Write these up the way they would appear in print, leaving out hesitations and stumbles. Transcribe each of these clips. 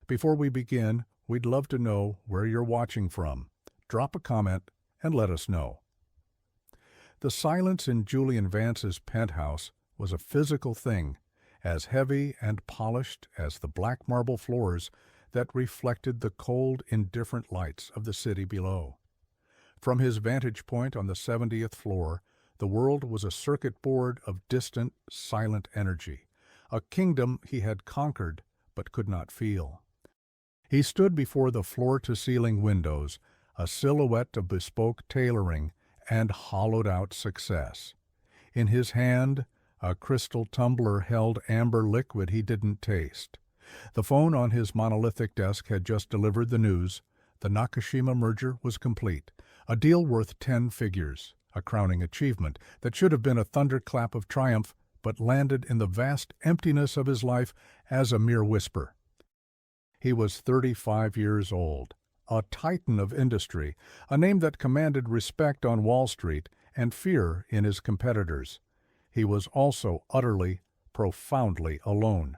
Before we begin, we'd love to know where you're watching from. Drop a comment and let us know. The silence in Julian Vance's penthouse was a physical thing, as heavy and polished as the black marble floors that reflected the cold, indifferent lights of the city below. From his vantage point on the 70th floor, the world was a circuit board of distant, silent energy, a kingdom he had conquered but could not feel. He stood before the floor-to-ceiling windows, a silhouette of bespoke tailoring and hollowed-out success. In his hand, a crystal tumbler held amber liquid he didn't taste. The phone on his monolithic desk had just delivered the news. The Nakashima merger was complete, a deal worth 10 figures, a crowning achievement that should have been a thunderclap of triumph, but landed in the vast emptiness of his life as a mere whisper. He was 35 years old, a titan of industry, a name that commanded respect on Wall Street and fear in his competitors. He was also utterly, profoundly alone.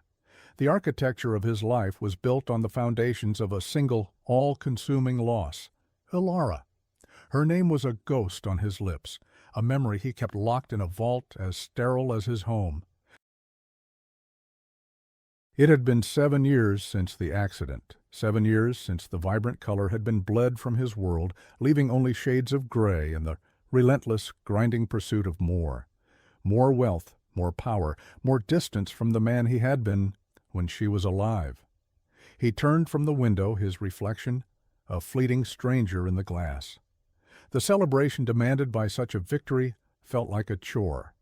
The architecture of his life was built on the foundations of a single, all-consuming loss, Ilara. Her name was a ghost on his lips, a memory he kept locked in a vault as sterile as his home. It had been 7 years since the accident, 7 years since the vibrant color had been bled from his world, leaving only shades of gray and the relentless, grinding pursuit of more. More wealth, more power, more distance from the man he had been when she was alive. He turned from the window, his reflection, a fleeting stranger in the glass. The celebration demanded by such a victory felt like a chore.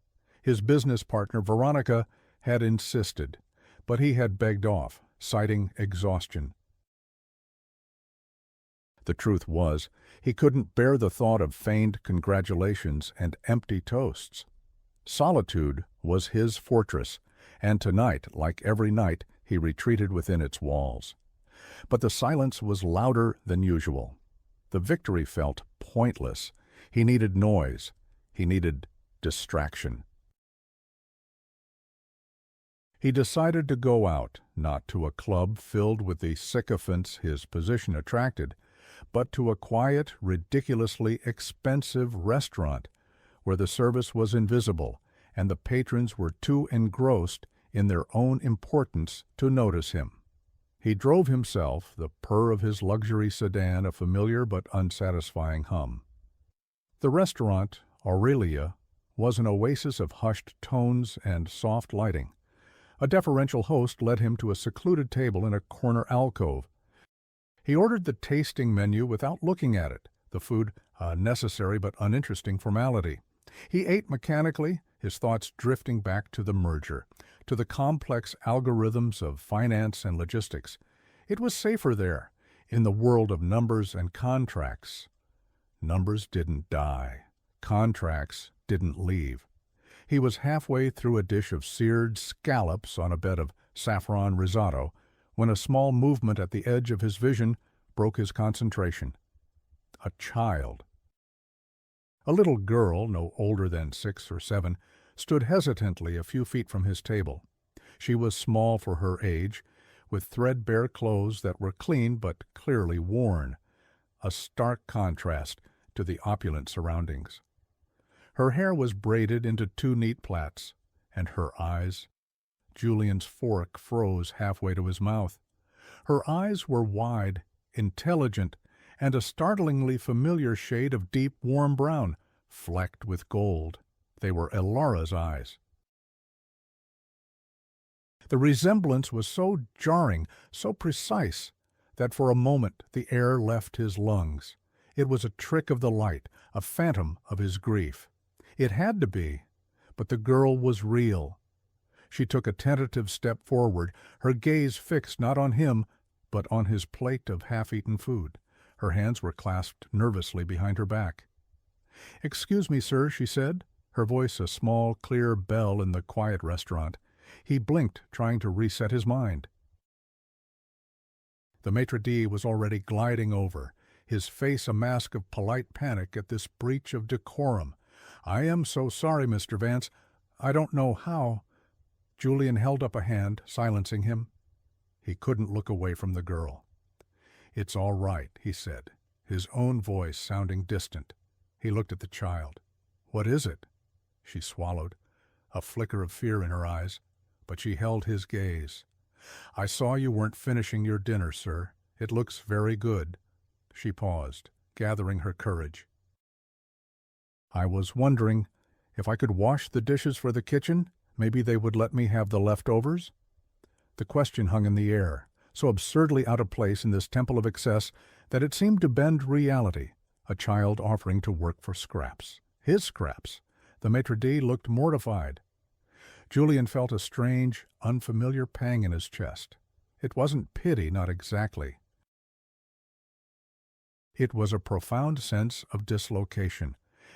His business partner, Veronica, had insisted, but he had begged off, citing exhaustion. The truth was, he couldn't bear the thought of feigned congratulations and empty toasts. Solitude was his fortress, and tonight, like every night, he retreated within its walls. But the silence was louder than usual. The victory felt pointless. He needed noise. He needed distraction. He decided to go out, not to a club filled with the sycophants his position attracted, but to a quiet, ridiculously expensive restaurant where the service was invisible and the patrons were too engrossed in their own importance to notice him. He drove himself, the purr of his luxury sedan a familiar but unsatisfying hum. The restaurant, Aurelia, was an oasis of hushed tones and soft lighting. A deferential host led him to a secluded table in a corner alcove. He ordered the tasting menu without looking at it, the food a necessary but uninteresting formality. He ate mechanically, his thoughts drifting back to the merger, to the complex algorithms of finance and logistics. It was safer there, in the world of numbers and contracts. Numbers didn't die. Contracts didn't leave. He was halfway through a dish of seared scallops on a bed of saffron risotto when a small movement at the edge of his vision broke his concentration. A child. A little girl, no older than 6 or 7, stood hesitantly a few feet from his table. She was small for her age, with threadbare clothes that were clean but clearly worn, a stark contrast to the opulent surroundings. Her hair was braided into 2 neat plaits, and her eyes— Julian's fork froze halfway to his mouth. Her eyes were wide, intelligent, and a startlingly familiar shade of deep, warm brown, flecked with gold. They were Ilara's eyes. The resemblance was so jarring, so precise, that for a moment the air left his lungs. It was a trick of the light, a phantom of his grief. It had to be, but the girl was real. She took a tentative step forward, her gaze fixed not on him, but on his plate of half-eaten food. Her hands were clasped nervously behind her back. "Excuse me, sir," she said, her voice a small, clear bell in the quiet restaurant. He blinked, trying to reset his mind. The maitre d' was already gliding over, his face a mask of polite panic at this breach of decorum. "I am so sorry, Mr. Vance. I don't know how—" Julian held up a hand, silencing him. He couldn't look away from the girl. "It's all right," he said, his own voice sounding distant. He looked at the child. "What is it?" She swallowed, a flicker of fear in her eyes, but she held his gaze. "I saw you weren't finishing your dinner, sir. It looks very good." She paused, gathering her courage. "I was wondering if I could wash the dishes for the kitchen. Maybe they would let me have the leftovers?" The question hung in the air, so absurdly out of place in this temple of excess that it seemed to bend reality. A child offering to work for scraps. His scraps. The maitre d' looked mortified. Julian felt a strange, unfamiliar pang in his chest. It wasn't pity, not exactly. It was a profound sense of dislocation,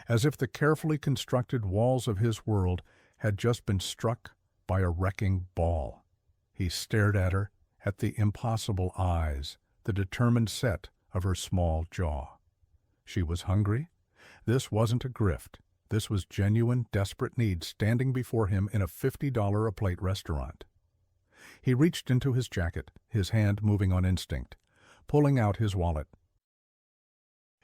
as if the carefully constructed walls of his world had just been struck by a wrecking ball. He stared at her, at the impossible eyes, the determined set of her small jaw. She was hungry. This wasn't a grift. This was genuine, desperate need standing before him in a $50-a-plate restaurant. He reached into his jacket, his hand moving on instinct, pulling out his wallet.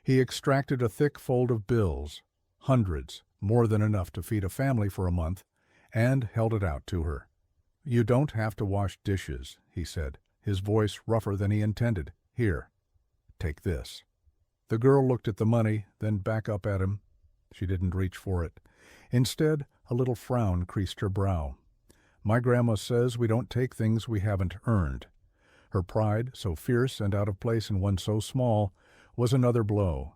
He extracted a thick fold of bills, hundreds, more than enough to feed a family for a month, and held it out to her. "You don't have to wash dishes," he said, his voice rougher than he intended. "Here, take this." The girl looked at the money, then back up at him. She didn't reach for it. Instead, a little frown creased her brow. "My grandma says we don't take things we haven't earned." Her pride, so fierce and out of place in one so small, was another blow.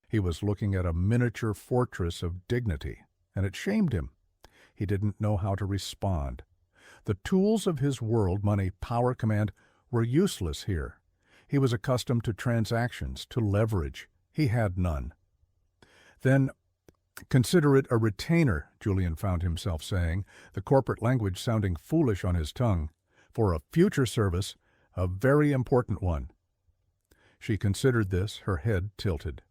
He was looking at a miniature fortress of dignity, and it shamed him. He didn't know how to respond. The tools of his world, money, power, command, were useless here. He was accustomed to transactions, to leverage. He had none. "Then consider it a retainer," Julian found himself saying, the corporate language sounding foolish on his tongue, "for a future service, a very important one." She considered this, her head tilted.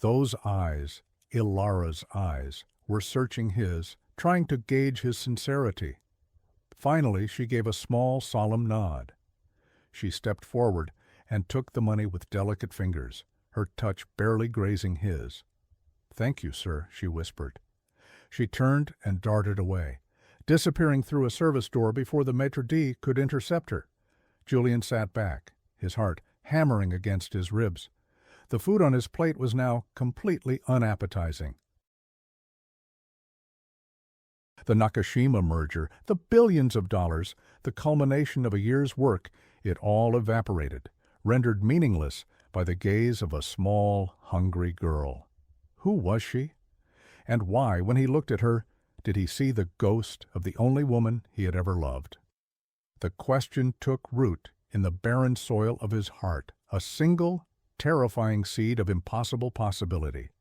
Those eyes, Ilara's eyes, were searching his, trying to gauge his sincerity. Finally, she gave a small, solemn nod. She stepped forward and took the money with delicate fingers, her touch barely grazing his. "Thank you, sir," she whispered. She turned and darted away, disappearing through a service door before the maitre d' could intercept her. Julian sat back, his heart hammering against his ribs. The food on his plate was now completely unappetizing. The Nakashima merger, the billions of dollars, the culmination of a year's work, it all evaporated, rendered meaningless by the gaze of a small, hungry girl. Who was she? And why, when he looked at her, did he see the ghost of the only woman he had ever loved? The question took root in the barren soil of his heart, a single, terrifying seed of impossible possibility.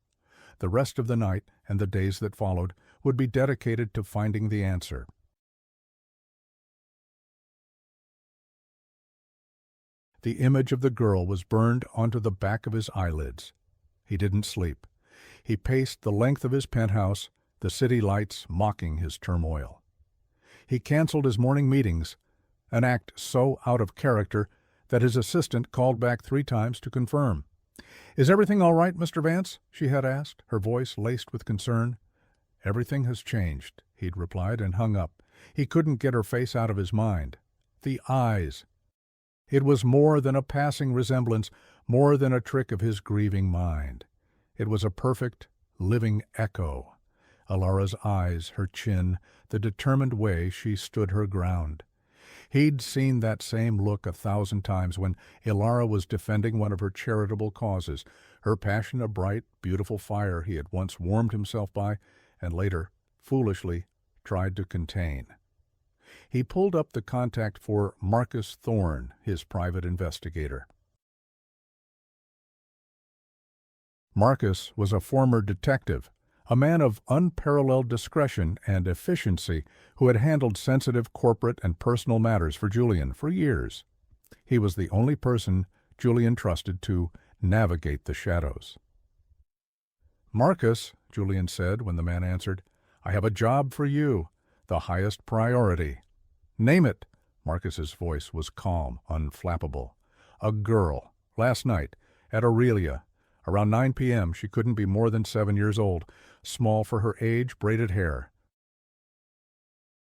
The rest of the night and the days that followed would be dedicated to finding the answer. The image of the girl was burned onto the back of his eyelids. He didn't sleep. He paced the length of his penthouse, the city lights mocking his turmoil. He canceled his morning meetings, an act so out of character that his assistant called back 3 times to confirm. "Is everything all right, Mr. Vance?" she had asked, her voice laced with concern. "Everything has changed," he'd replied, and hung up. He couldn't get her face out of his mind. The eyes. It was more than a passing resemblance, more than a trick of his grieving mind. It was a perfect, living echo. Ilara's eyes, her chin, the determined way she stood her ground. He'd seen that same look 1,000 times when Ilara was defending one of her charitable causes, her passion a bright, beautiful fire he had once warmed himself by and later, foolishly, tried to contain. He pulled up the contact for Marcus Thorne, his private investigator. Marcus was a former detective, a man of unparalleled discretion and efficiency who had handled sensitive corporate and personal matters for Julian for years. He was the only person Julian trusted to navigate the shadows. "Marcus," Julian said when the man answered, "I have a job for you, the highest priority." Name it. Marcus's voice was calm, unflappable. A girl. Last night. At Aurelia. Around 9 p.m. She couldn't be more than 7 years old. Small for her age, braided hair.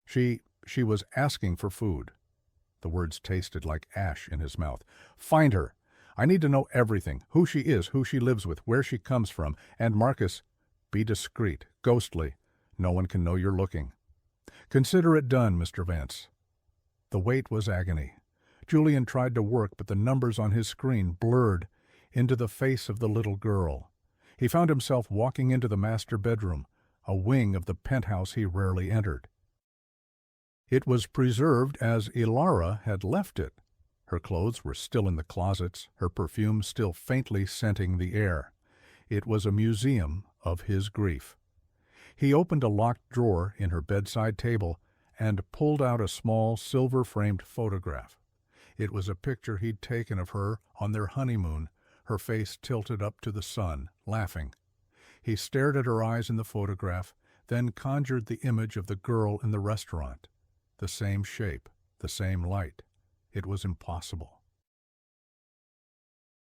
She was asking for food. The words tasted like ash in his mouth. Find her. I need to know everything. Who she is, who she lives with, where she comes from. And Marcus, be discreet, ghostly. No one can know you're looking. Consider it done, Mr. Vance. The wait was agony. Julian tried to work, but the numbers on his screen blurred into the face of the little girl. He found himself walking into the master bedroom, a wing of the penthouse he rarely entered. It was preserved as Ilara had left it. Her clothes were still in the closets, her perfume still faintly scenting the air. It was a museum of his grief. He opened a locked drawer in her bedside table and pulled out a small silver-framed photograph. It was a picture he'd taken of her on their honeymoon, her face tilted up to the sun, laughing. He stared at her eyes in the photograph, then conjured the image of the girl in the restaurant. The same shape, the same light. It was impossible.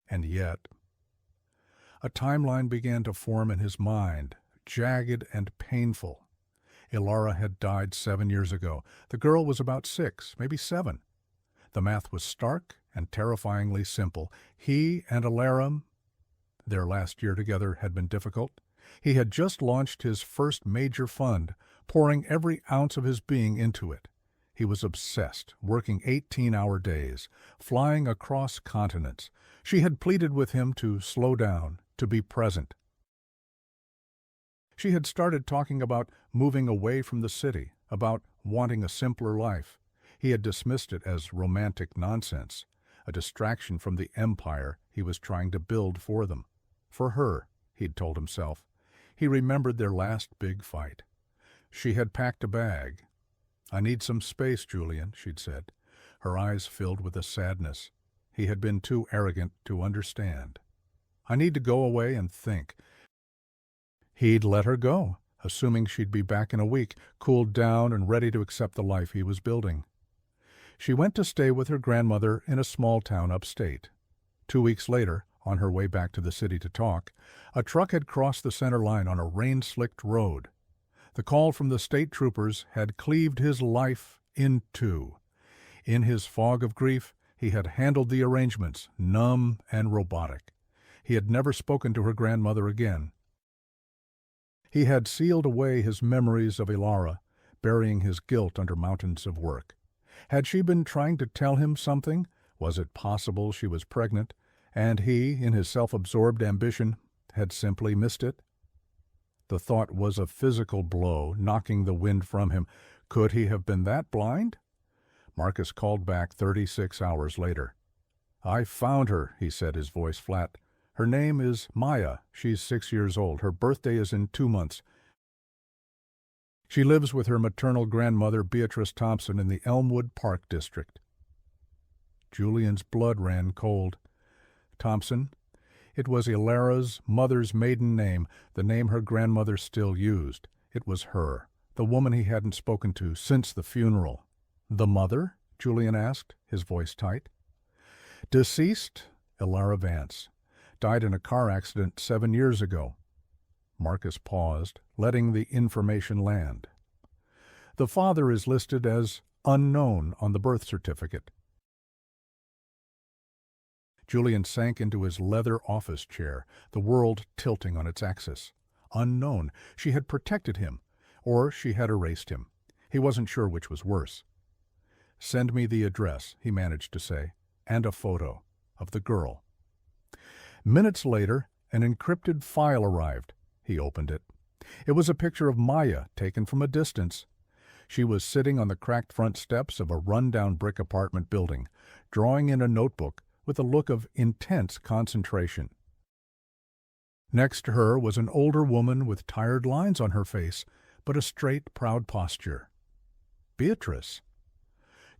And yet, a timeline began to form in his mind, jagged and painful. Ilara had died 7 years ago. The girl was about 6, maybe 7. The math was stark and terrifyingly simple. He and Ilara, their last year together had been difficult. He had just launched his first major fund, pouring every ounce of his being into it. He was obsessed, working 18-hour days, flying across continents. She had pleaded with him to slow down, to be present. She had started talking about moving away from the city, about wanting a simpler life. He had dismissed it as romantic nonsense, a distraction from the empire he was trying to build for them. For her, he'd told himself. He remembered their last big fight. She had packed a bag. I need some space, Julian, she'd said. Her eyes filled with a sadness he had been too arrogant to understand. I need to go away and think. He'd let her go, assuming she'd be back in a week, cooled down and ready to accept the life he was building. She went to stay with her grandmother in a small town upstate. 2 weeks later, on her way back to the city to talk, a truck had crossed the center line on a rain-slicked road. The call from the state troopers had cleaved his life in two. In his fog of grief, he had handled the arrangements, numb and robotic. He had never spoken to her grandmother again. He had sealed away his memories of Ilara, burying his guilt under mountains of work. Had she been trying to tell him something? Was it possible she was pregnant, and he, in his self-absorbed ambition, had simply missed it? The thought was a physical blow, knocking the wind from him. Could he have been that blind? Marcus called back 36 hours later. I found her, he said, his voice flat. Her name is Maya. She's 6 years old. Her birthday is in 2 months. She lives with her maternal grandmother, Beatrice Thompson, in the Elmwood Park district. Julian's blood ran cold. Thompson? It was Ilara's mother's maiden name, the name her grandmother still used. It was her, the woman he hadn't spoken to since the funeral. The mother? Julian asked, his voice tight. Deceased? Ilara Vance. Died in a car accident 7 years ago. Marcus paused, letting the information land. The father is listed as unknown on the birth certificate. Julian sank into his leather office chair, the world tilting on its axis. Unknown. She had protected him, or she had erased him. He wasn't sure which was worse. Send me the address, he managed to say, and a photo of the girl. Minutes later, an encrypted file arrived. He opened it. It was a picture of Maya, taken from a distance. She was sitting on the cracked front steps of a run-down brick apartment building, drawing in a notebook with a look of intense concentration. Next to her was an older woman with tired lines on her face, but a straight, proud posture. Beatrice.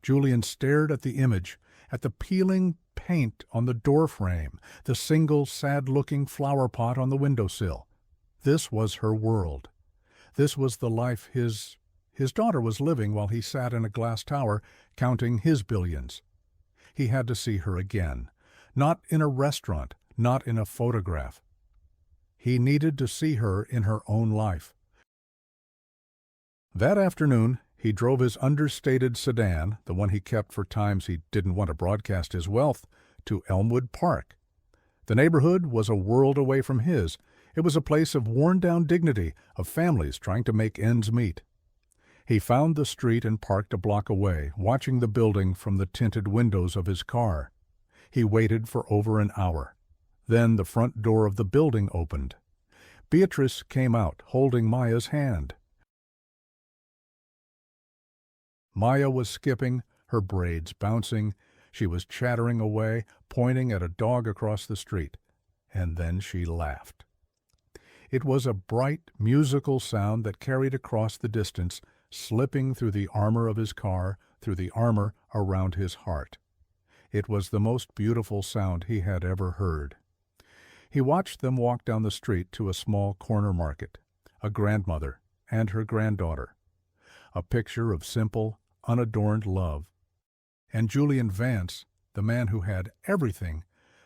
Julian stared at the image, at the peeling paint on the doorframe, the single sad-looking flower pot on the windowsill. This was her world. This was the life his His daughter was living while he sat in a glass tower counting his billions. He had to see her again, not in a restaurant, not in a photograph. He needed to see her in her own life. That afternoon, he drove his understated sedan, the one he kept for times he didn't want to broadcast his wealth, to Elmwood Park. The neighborhood was a world away from his. It was a place of worn-down dignity, of families trying to make ends meet. He found the street and parked a block away, watching the building from the tinted windows of his car. He waited for over an hour. Then the front door of the building opened. Beatrice came out, holding Maya's hand. Maya was skipping, her braids bouncing. She was chattering away, pointing at a dog across the street. And then she laughed. It was a bright, musical sound that carried across the distance, slipping through the armor of his car, through the armor around his heart. It was the most beautiful sound he had ever heard. He watched them walk down the street to a small corner market, a grandmother and her granddaughter, a picture of simple, unadorned love. And Julian Vance, the man who had everything,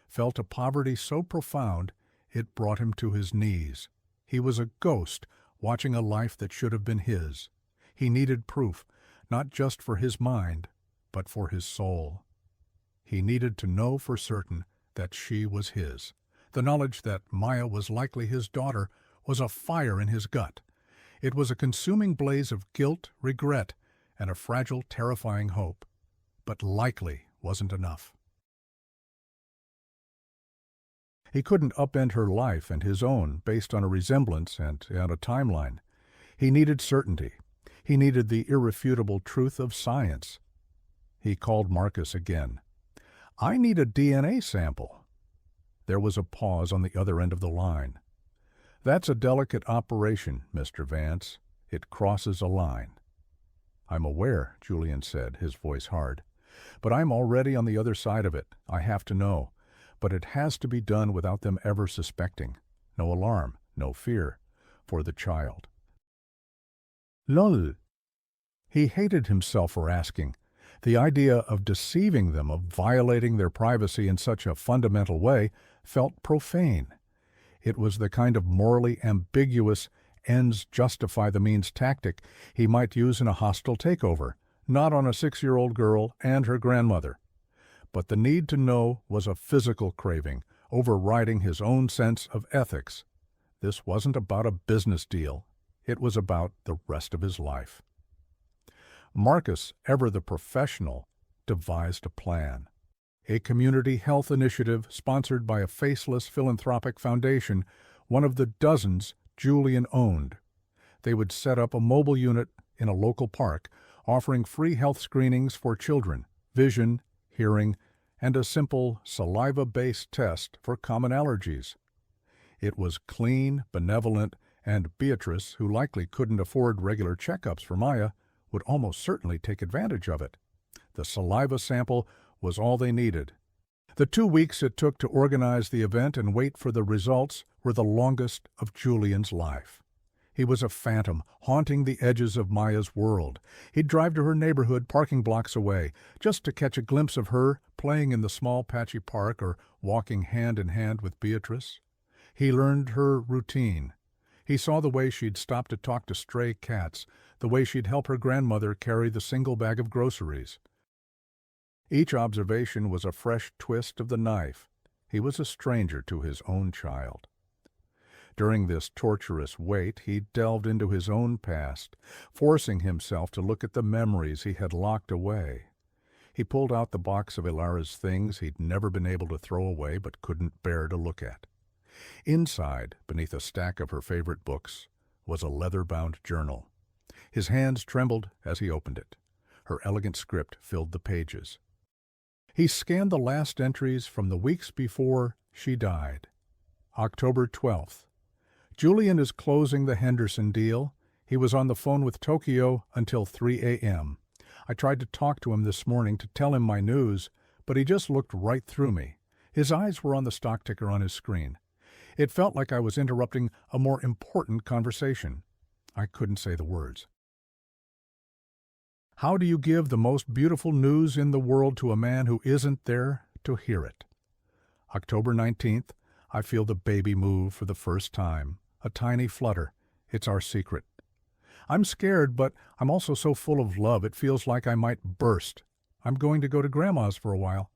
felt a poverty so profound it brought him to his knees. He was a ghost watching a life that should have been his. He needed proof, not just for his mind, but for his soul. He needed to know for certain that she was his. The knowledge that Maya was likely his daughter was a fire in his gut. It was a consuming blaze of guilt, regret, and a fragile, terrifying hope. But likely wasn't enough. He couldn't upend her life and his own based on a resemblance and on a timeline. He needed certainty. He needed the irrefutable truth of science. He called Marcus again. "I need a DNA sample." There was a pause on the other end of the line. "That's a delicate operation, Mr. Vance. It crosses a line." "I'm aware," Julian said, his voice hard. "But I'm already on the other side of it. I have to know. But it has to be done without them ever suspecting. No alarm, no fear. For the child." Lol. He hated himself for asking. The idea of deceiving them, of violating their privacy in such a fundamental way, felt profane. It was the kind of morally ambiguous, ends justify the means tactic he might use in a hostile takeover, not on a 6-year-old girl and her grandmother. But the need to know was a physical craving, overriding his own sense of ethics. This wasn't about a business deal. It was about the rest of his life. Marcus, ever the professional, devised a plan. A community health initiative sponsored by a faceless philanthropic foundation, one of the dozens Julian owned. They would set up a mobile unit in a local park, offering free health screenings for children, vision, hearing, and a simple saliva-based test for common allergies. It was clean, benevolent, and Beatrice, who likely couldn't afford regular checkups for Maya, would almost certainly take advantage of it. The saliva sample was all they needed. The 2 weeks it took to organize the event and wait for the results were the longest of Julian's life. He was a phantom, haunting the edges of Maya's world. He'd drive to her neighborhood parking blocks away, just to catch a glimpse of her playing in the small patchy park or walking hand in hand with Beatrice. He learned her routine. He saw the way she'd stop to talk to stray cats, the way she'd help her grandmother carry the single bag of groceries. Each observation was a fresh twist of the knife. He was a stranger to his own child. During this torturous wait, he delved into his own past, forcing himself to look at the memories he had locked away. He pulled out the box of Ilara's things he'd never been able to throw away but couldn't bear to look at. Inside, beneath a stack of her favorite books, was a leather-bound journal. His hands trembled as he opened it. Her elegant script filled the pages. He scanned the last entries from the weeks before she died. October 12th. Julian is closing the Henderson deal. He was on the phone with Tokyo until 3 a.m. I tried to talk to him this morning to tell him my news, but he just looked right through me. His eyes were on the stock ticker on his screen. It felt like I was interrupting a more important conversation. I couldn't say the words. How do you give the most beautiful news in the world to a man who isn't there to hear it? October 19th, I feel the baby move for the first time. A tiny flutter. It's our secret. I'm scared, but I'm also so full of love it feels like I might burst. I'm going to go to Grandma's for a while,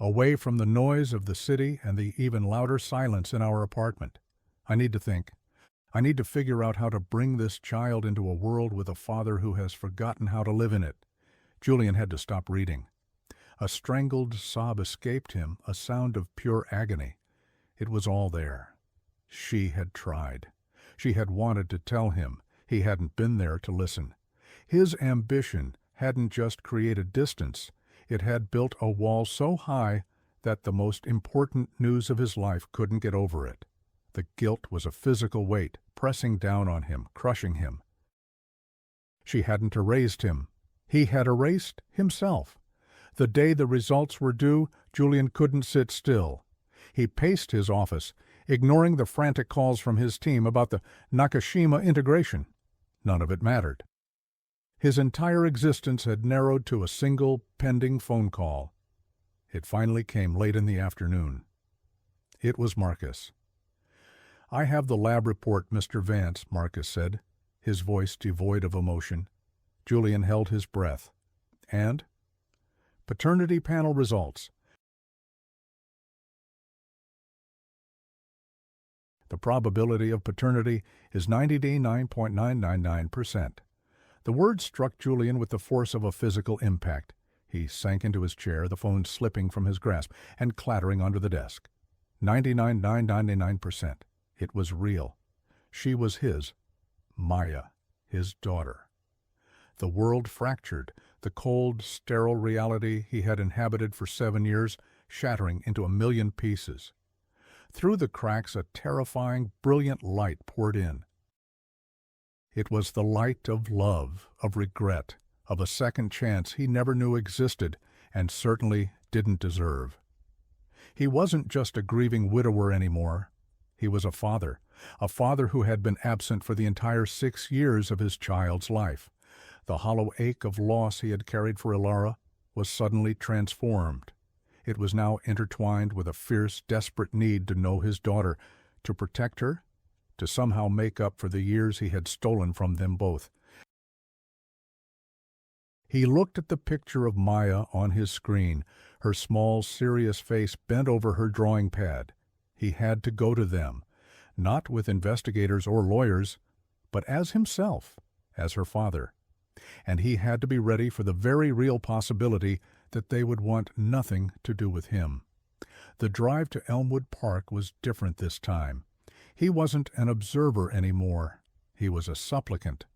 away from the noise of the city and the even louder silence in our apartment. I need to think. I need to figure out how to bring this child into a world with a father who has forgotten how to live in it. Julian had to stop reading. A strangled sob escaped him, a sound of pure agony. It was all there. She had tried. She had wanted to tell him. He hadn't been there to listen. His ambition hadn't just created distance. It had built a wall so high that the most important news of his life couldn't get over it. The guilt was a physical weight, pressing down on him, crushing him. She hadn't erased him. He had erased himself. The day the results were due, Julian couldn't sit still. He paced his office, ignoring the frantic calls from his team about the Nakashima integration. None of it mattered. His entire existence had narrowed to a single pending phone call. It finally came late in the afternoon. It was Marcus. "I have the lab report, Mr. Vance," Marcus said, his voice devoid of emotion. Julian held his breath. "And?" "Paternity panel results. The probability of paternity is 99.999%. The words struck Julian with the force of a physical impact. He sank into his chair, the phone slipping from his grasp and clattering onto the desk. 99.999%. It was real. She was his. Maya, his daughter. The world fractured, the cold, sterile reality he had inhabited for 7 years, shattering into a million pieces. Through the cracks, a terrifying, brilliant light poured in. It was the light of love, of regret, of a second chance he never knew existed and certainly didn't deserve. He wasn't just a grieving widower anymore. He was a father who had been absent for the entire 6 years of his child's life. The hollow ache of loss he had carried for Ilara was suddenly transformed. It was now intertwined with a fierce, desperate need to know his daughter, to protect her, to somehow make up for the years he had stolen from them both. He looked at the picture of Maya on his screen, her small, serious face bent over her drawing pad. He had to go to them, not with investigators or lawyers, but as himself, as her father. And he had to be ready for the very real possibility that they would want nothing to do with him. The drive to Elmwood Park was different this time. He wasn't an observer anymore. He was a supplicant.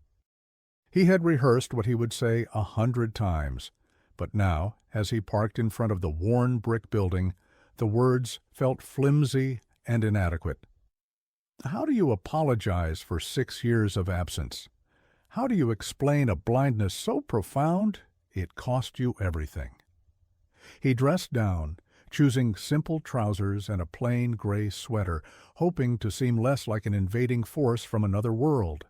He had rehearsed what he would say 100 times, but now, as he parked in front of the worn brick building, the words felt flimsy and inadequate. How do you apologize for 6 years of absence? How do you explain a blindness so profound it cost you everything? He dressed down, choosing simple trousers and a plain gray sweater, hoping to seem less like an invading force from another world.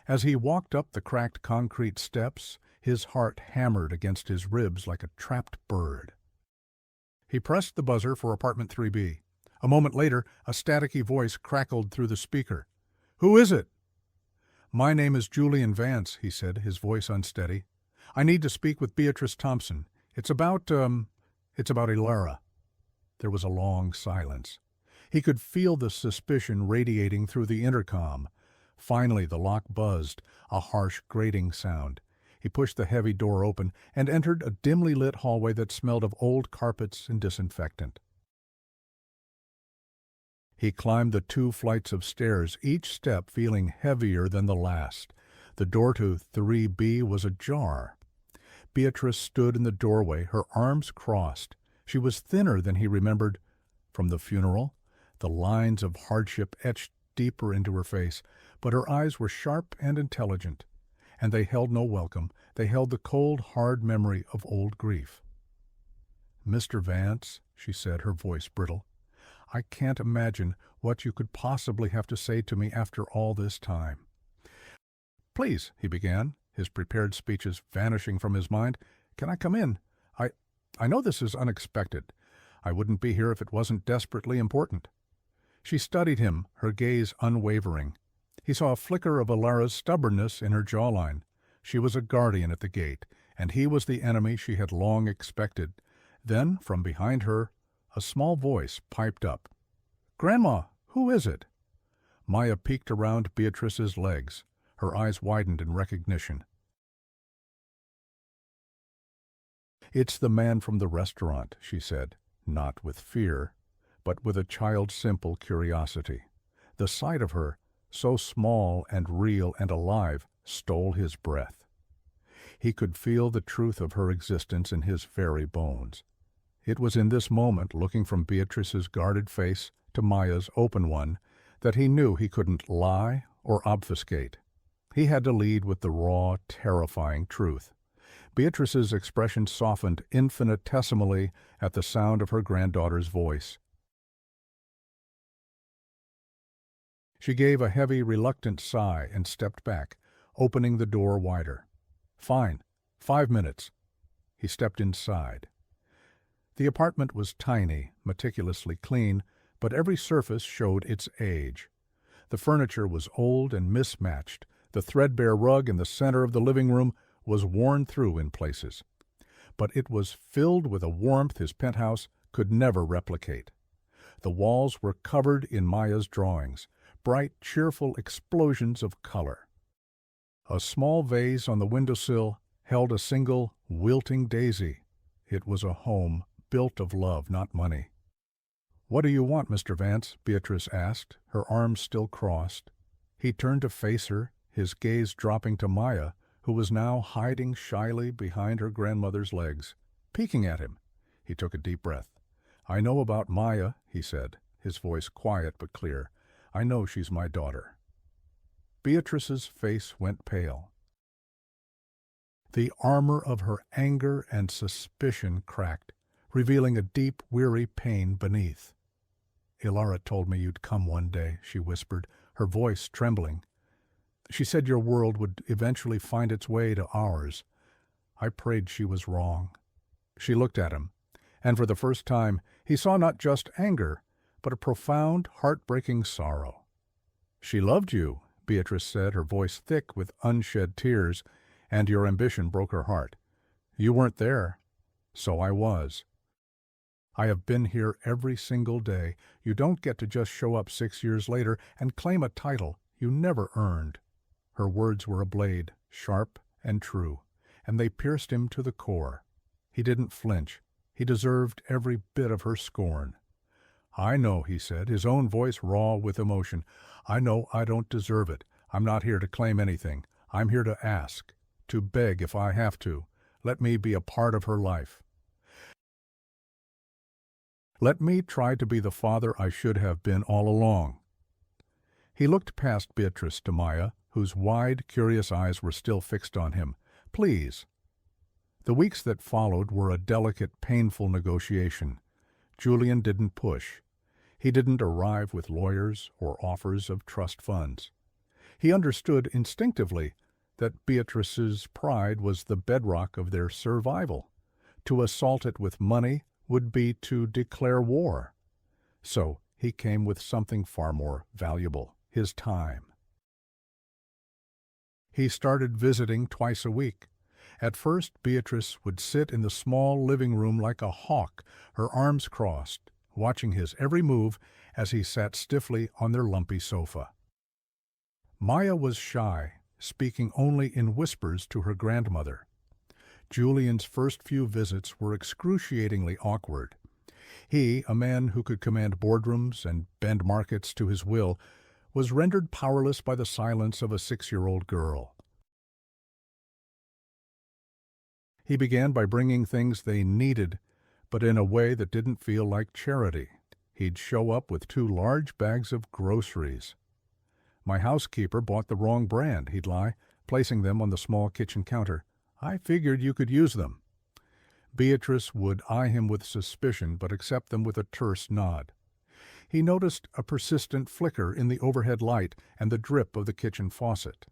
As he walked up the cracked concrete steps, his heart hammered against his ribs like a trapped bird. He pressed the buzzer for apartment 3B. A moment later, a staticky voice crackled through the speaker. "Who is it?" "My name is Julian Vance," he said, his voice unsteady. "I need to speak with Beatrice Thompson. It's about Ilara." There was a long silence. He could feel the suspicion radiating through the intercom. Finally, the lock buzzed, a harsh grating sound. He pushed the heavy door open and entered a dimly lit hallway that smelled of old carpets and disinfectant. He climbed the 2 flights of stairs, each step feeling heavier than the last. The door to 3B was ajar. Beatrice stood in the doorway, her arms crossed. She was thinner than he remembered from the funeral. The lines of hardship etched deeper into her face, but her eyes were sharp and intelligent, and they held no welcome. They held the cold, hard memory of old grief. "Mr. Vance," she said, her voice brittle, "I can't imagine what you could possibly have to say to me after all this time." "Please," he began, his prepared speeches vanishing from his mind. "Can I come in? I I know this is unexpected. I wouldn't be here if it wasn't desperately important." She studied him, her gaze unwavering. He saw a flicker of Alara's stubbornness in her jawline. She was a guardian at the gate, and he was the enemy she had long expected. Then, from behind her, a small voice piped up. "Grandma, who is it?" Maya peeked around Beatrice's legs. Her eyes widened in recognition. "It's the man from the restaurant," she said, not with fear, but with a child's simple curiosity. The sight of her, so small and real and alive, stole his breath. He could feel the truth of her existence in his very bones. It was in this moment, looking from Beatrice's guarded face to Maya's open one, that he knew he couldn't lie or obfuscate. He had to lead with the raw, terrifying truth. Beatrice's expression softened infinitesimally at the sound of her granddaughter's voice. She gave a heavy, reluctant sigh and stepped back, opening the door wider. "Fine. 5 minutes." He stepped inside. The apartment was tiny, meticulously clean, but every surface showed its age. The furniture was old and mismatched. The threadbare rug in the center of the living room was worn through in places. But it was filled with a warmth his penthouse could never replicate. The walls were covered in Maya's drawings, bright, cheerful explosions of color. A small vase on the windowsill held a single, wilting daisy. It was a home built of love, not money. "What do you want, Mr. Vance?" Beatrice asked, her arms still crossed. He turned to face her, his gaze dropping to Maya, who was now hiding shyly behind her grandmother's legs, peeking at him. He took a deep breath. "I know about Maya," he said, his voice quiet but clear. "I know she's my daughter." Beatrice's face went pale. The armor of her anger and suspicion cracked, revealing a deep, weary pain beneath. "Ilara told me you'd come one day," she whispered, her voice trembling. "She said your world would eventually find its way to ours. I prayed she was wrong." She looked at him, and for the first time he saw not just anger, but a profound, heartbreaking sorrow. "She loved you," Beatrice said, her voice thick with unshed tears, "and your ambition broke her heart. You weren't there. So I was. I have been here every single day. You don't get to just show up 6 years later and claim a title you never earned." Her words were a blade, sharp and true, and they pierced him to the core. He didn't flinch. He deserved every bit of her scorn. "I know," he said, his own voice raw with emotion. "I know I don't deserve it. I'm not here to claim anything. I'm here to ask, to beg if I have to. Let me be a part of her life. Let me try to be the father I should have been all along." He looked past Beatrice to Maya, whose wide, curious eyes were still fixed on him. "Please." The weeks that followed were a delicate, painful negotiation. Julian didn't push. He didn't arrive with lawyers or offers of trust funds. He understood instinctively that Beatrice's pride was the bedrock of their survival. To assault it with money would be to declare war. So he came with something far more valuable, his time. He started visiting twice a week. At first, Beatrice would sit in the small living room like a hawk, her arms crossed, watching his every move as he sat stiffly on their lumpy sofa. Maya was shy, speaking only in whispers to her grandmother. Julian's first few visits were excruciatingly awkward. He, a man who could command boardrooms and bend markets to his will, was rendered powerless by the silence of a 6-year-old girl. He began by bringing things they needed, but in a way that didn't feel like charity. He'd show up with 2 large bags of groceries. "My housekeeper bought the wrong brand," he'd lie, placing them on the small kitchen counter. "I figured you could use them." Beatrice would eye him with suspicion, but accept them with a terse nod. He noticed a persistent flicker in the overhead light and the drip of the kitchen faucet.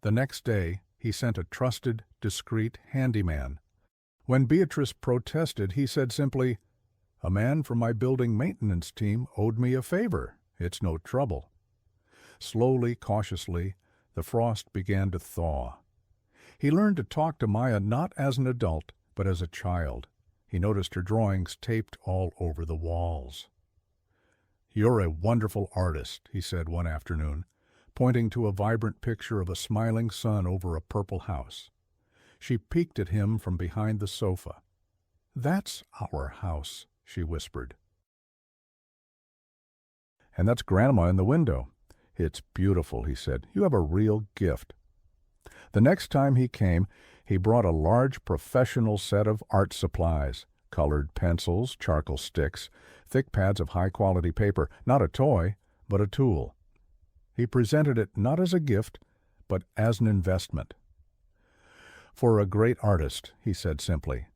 The next day, he sent a trusted, discreet handyman. When Beatrice protested, he said simply, "A man from my building maintenance team owed me a favor. It's no trouble." Slowly, cautiously, the frost began to thaw. He learned to talk to Maya not as an adult, but as a child. He noticed her drawings taped all over the walls. "You're a wonderful artist," he said one afternoon, pointing to a vibrant picture of a smiling sun over a purple house. She peeked at him from behind the sofa. "That's our house," she whispered. "And that's Grandma in the window." "It's beautiful," he said. "You have a real gift." The next time he came, he brought a large professional set of art supplies, colored pencils, charcoal sticks, thick pads of high-quality paper, not a toy, but a tool. He presented it not as a gift, but as an investment. "For a great artist," he said simply.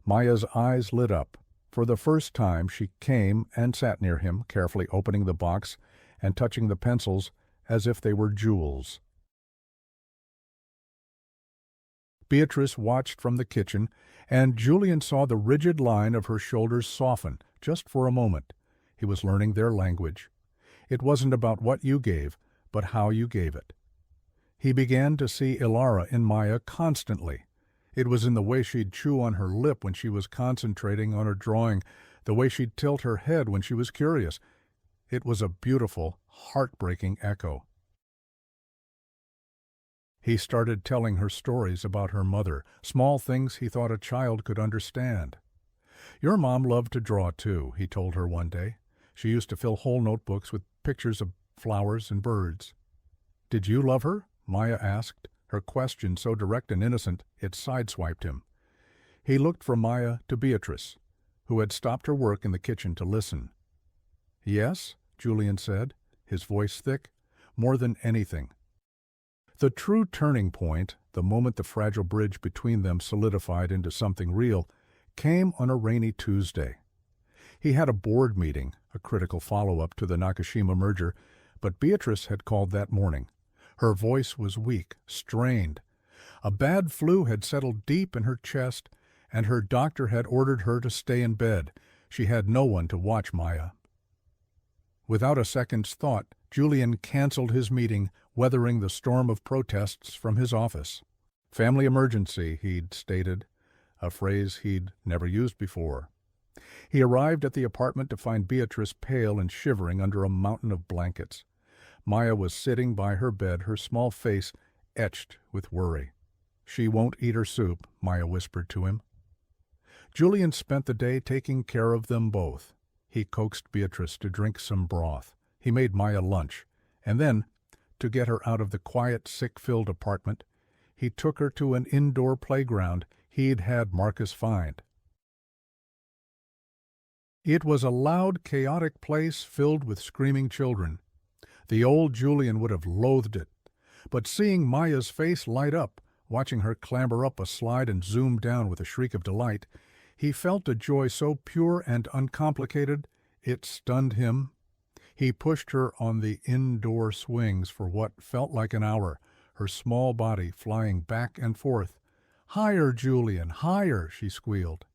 Maya's eyes lit up. For the first time she came and sat near him, carefully opening the box and touching the pencils as if they were jewels. Beatrice watched from the kitchen, and Julian saw the rigid line of her shoulders soften, just for a moment. He was learning their language. It wasn't about what you gave, but how you gave it. He began to see Ilara in Maya constantly. It was in the way she'd chew on her lip when she was concentrating on her drawing, the way she'd tilt her head when she was curious. It was a beautiful, heartbreaking echo. He started telling her stories about her mother, small things he thought a child could understand. "Your mom loved to draw, too," he told her one day. "She used to fill whole notebooks with pictures of flowers and birds." "Did you love her?" Maya asked, her question so direct and innocent it sideswiped him. He looked from Maya to Beatrice, who had stopped her work in the kitchen to listen. "Yes," Julian said, his voice thick, "more than anything." The true turning point, the moment the fragile bridge between them solidified into something real, came on a rainy Tuesday. He had a board meeting, a critical follow-up to the Nakashima merger, but Beatrice had called that morning. Her voice was weak, strained. A bad flu had settled deep in her chest, and her doctor had ordered her to stay in bed. She had no one to watch Maya. Without a second's thought, Julian canceled his meeting, weathering the storm of protests from his office. "Family emergency," he'd stated, a phrase he'd never used before. He arrived at the apartment to find Beatrice pale and shivering under a mountain of blankets. Maya was sitting by her bed, her small face etched with worry. "She won't eat her soup," Maya whispered to him. Julian spent the day taking care of them both. He coaxed Beatrice to drink some broth. He made Maya lunch, and then, to get her out of the quiet, sick-filled apartment, he took her to an indoor playground he'd had Marcus find. It was a loud, chaotic place filled with screaming children. The old Julian would have loathed it, but seeing Maya's face light up, watching her clamber up a slide and zoom down with a shriek of delight, he felt a joy so pure and uncomplicated it stunned him. He pushed her on the indoor swings for what felt like an hour, her small body flying back and forth. "Higher, Julian, higher," she squealed.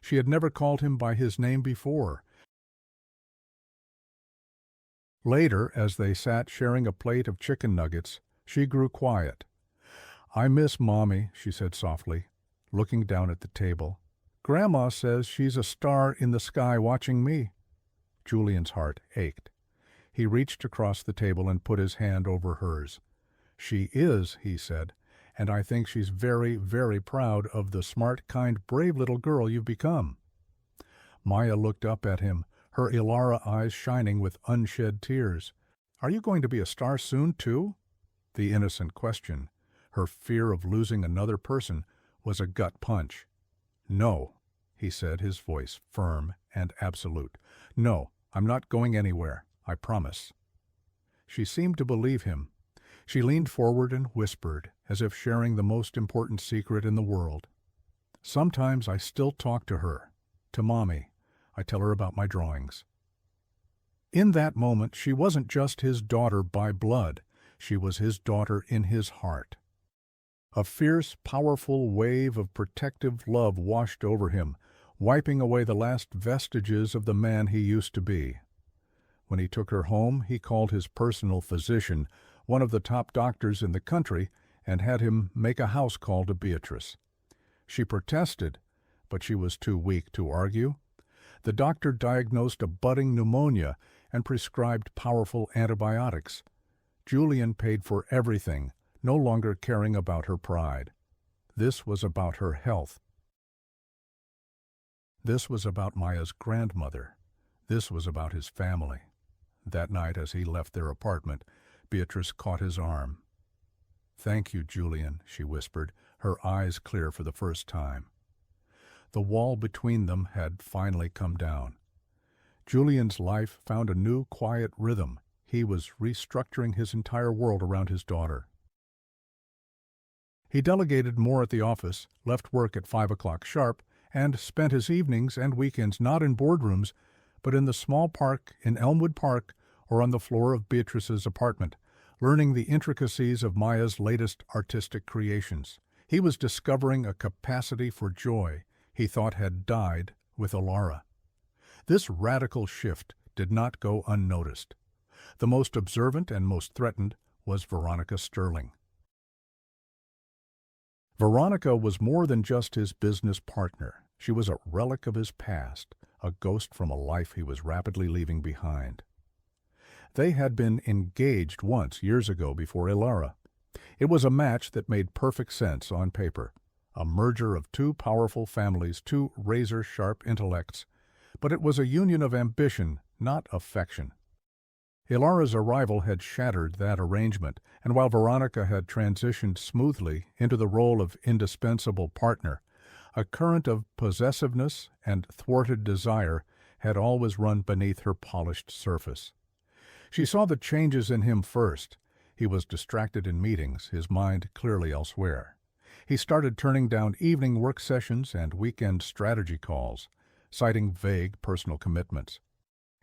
She had never called him by his name before. Later, as they sat sharing a plate of chicken nuggets, she grew quiet. "I miss Mommy," she said softly, looking down at the table. "Grandma says she's a star in the sky watching me." Julian's heart ached. He reached across the table and put his hand over hers. "She is," he said, "and I think she's very, very proud of the smart, kind, brave little girl you've become." Maya looked up at him, her Ilara eyes shining with unshed tears. "Are you going to be a star soon, too?" The innocent question, her fear of losing another person, was a gut punch. "No," he said, his voice firm and absolute. "No, I'm not going anywhere. I promise." She seemed to believe him. She leaned forward and whispered, as if sharing the most important secret in the world. "Sometimes I still talk to her, to Mommy. I tell her about my drawings." In that moment, she wasn't just his daughter by blood. She was his daughter in his heart. A fierce, powerful wave of protective love washed over him, wiping away the last vestiges of the man he used to be. When he took her home, he called his personal physician, one of the top doctors in the country, and had him make a house call to Beatrice. She protested, but she was too weak to argue. The doctor diagnosed a budding pneumonia and prescribed powerful antibiotics. Julian paid for everything, no longer caring about her pride. This was about her health. This was about Maya's grandmother. This was about his family. That night, as he left their apartment, Beatrice caught his arm. "Thank you, Julian," she whispered, her eyes clear for the first time. The wall between them had finally come down. Julian's life found a new, quiet rhythm. He was restructuring his entire world around his daughter. He delegated more at the office, left work at 5 o'clock sharp, and spent his evenings and weekends not in boardrooms, but in the small park in Elmwood Park or on the floor of Beatrice's apartment, learning the intricacies of Maya's latest artistic creations. He was discovering a capacity for joy he thought had died with Alara. This radical shift did not go unnoticed. The most observant and most threatened was Veronica Sterling. Veronica was more than just his business partner. She was a relic of his past, a ghost from a life he was rapidly leaving behind. They had been engaged once years ago before Alara. It was a match that made perfect sense on paper, a merger of two powerful families, two razor-sharp intellects, but it was a union of ambition, not affection. Alara's arrival had shattered that arrangement, and while Veronica had transitioned smoothly into the role of indispensable partner, a current of possessiveness and thwarted desire had always run beneath her polished surface. She saw the changes in him first. He was distracted in meetings, his mind clearly elsewhere. He started turning down evening work sessions and weekend strategy calls, citing vague personal commitments.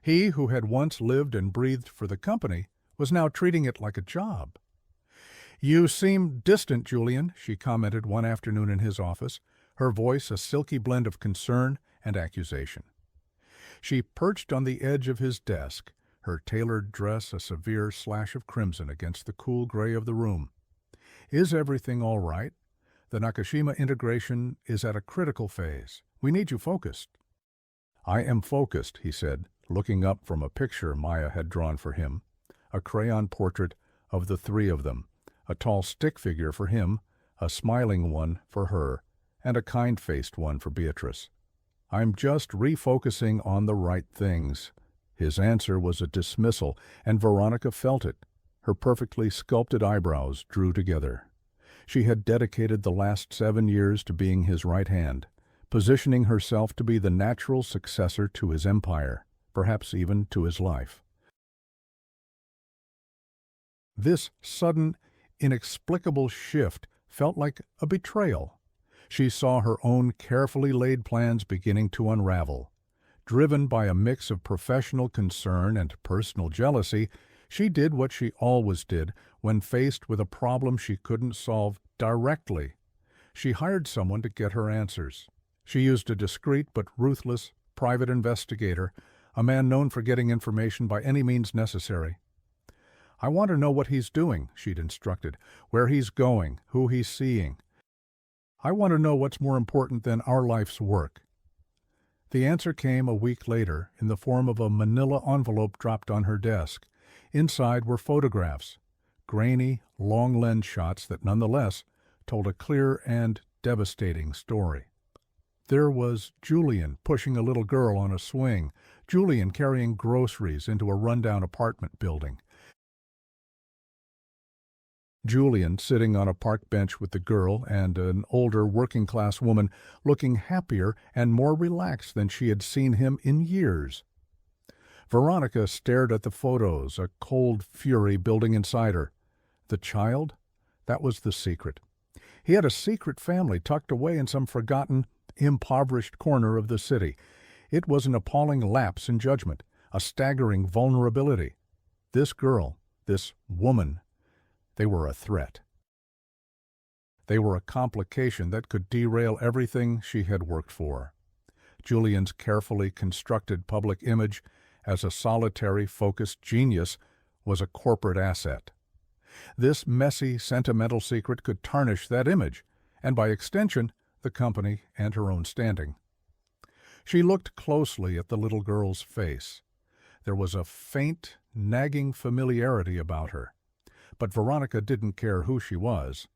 He, who had once lived and breathed for the company, was now treating it like a job. "You seem distant, Julian," she commented one afternoon in his office, her voice a silky blend of concern and accusation. She perched on the edge of his desk, her tailored dress a severe slash of crimson against the cool gray of the room. "Is everything all right? The Nakashima integration is at a critical phase. We need you focused." "I am focused," he said, looking up from a picture Maya had drawn for him, a crayon portrait of the three of them, a tall stick figure for him, a smiling one for her, and a kind-faced one for Beatrice. "I'm just refocusing on the right things." His answer was a dismissal, and Veronica felt it. Her perfectly sculpted eyebrows drew together. She had dedicated the last 7 years to being his right hand, positioning herself to be the natural successor to his empire, perhaps even to his life. This sudden, inexplicable shift felt like a betrayal. She saw her own carefully laid plans beginning to unravel. Driven by a mix of professional concern and personal jealousy, she did what she always did when faced with a problem she couldn't solve directly. She hired someone to get her answers. She used a discreet but ruthless private investigator, a man known for getting information by any means necessary. "I want to know what he's doing," she'd instructed, "where he's going, who he's seeing. I want to know what's more important than our life's work." The answer came a week later in the form of a manila envelope dropped on her desk. Inside were photographs, grainy, long lens shots that nonetheless told a clear and devastating story. There was Julian pushing a little girl on a swing, Julian carrying groceries into a rundown apartment building, Julian sitting on a park bench with the girl and an older working-class woman looking happier and more relaxed than she had seen him in years. Veronica stared at the photos, a cold fury building inside her. The child? That was the secret. He had a secret family tucked away in some forgotten, impoverished corner of the city. It was an appalling lapse in judgment, a staggering vulnerability. This girl, this woman, they were a threat. They were a complication that could derail everything she had worked for. Julian's carefully constructed public image as a solitary, focused genius was a corporate asset. This messy, sentimental secret could tarnish that image, and by extension, the company and her own standing. She looked closely at the little girl's face. There was a faint, nagging familiarity about her, but Veronica didn't care who she was.